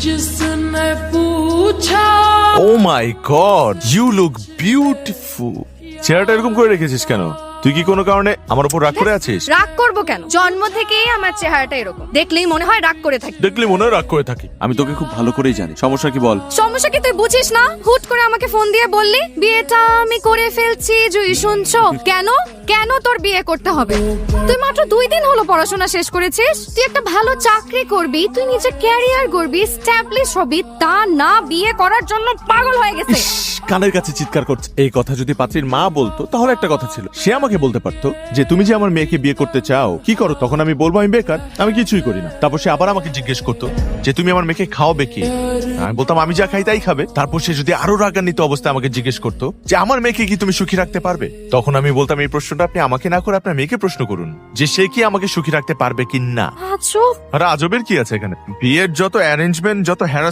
जिसने पूछा ও মাই god, you look beautiful. চেহারাটা এরকম করে রেখেছিস কেন? তুই কি কোনো কারণে আমার উপর রাগ করে আছিস? রাগ করবো কেন? জন্ম থেকেই আমার চেহারাটা এরকম, দেখলেই মনে হয় রাগ করে থাকি। দেখলে মনে হয় রাগ করে থাকি। আমি তোকে খুব ভালো করেই জানি, সমস্যা কি বল? সমস্যা কি তুই বুঝিস না? হুট করে আমাকে ফোন দিয়ে বললি বিয়েটা আমি করে ফেলছি, জুই শুনছো? কেন কেন তোর বিয়ে করতে হবে? তুই মাত্র 2 দিন হলো পড়াশোনা শেষ করেছিস, তুই একটা ভালো চাকরি করবি, তুই নিজের ক্যারিয়ার গড়বি, স্ট্যাবলিশ হবি, তা না বিয়ে করার জন্য পাগল হয়ে গেছে। কানের কাছে চিৎকার করছে। এই কথা যদি পাত্রীর মা বলতো তাহলে একটা কথা ছিল, সে আমাকে বলতে পারতো যে তুমি যে আমার মেয়েকে বিয়ে করতে চাও কি করো, তখন আমি বলবো আমি বেকার, আমি কিছুই করি না। তারপর সে আবার আমাকে জিজ্ঞেস করতো যে তুমি আমার মেয়েকে খাওয়াবে কি, আমি বলতাম আমি যা খাই তাই খাবে। তারপর সে যদি আরো রাগান্বিত অবস্থায় আমাকে জিজ্ঞেস করতো যে আমার মেয়েকে কি তুমি সুখী রাখতে পারবে, তখন আমি বলতাম এই প্রশ্নটা আপনি আমাকে না করে আপনার মেয়েকে প্রশ্ন করুন যে সে কি আমাকে সুখী রাখতে পারবে কি না। আচ্ছা, আর আজবের কি আছে এখানে? বিয়ের যত অ্যারেঞ্জমেন্ট, যত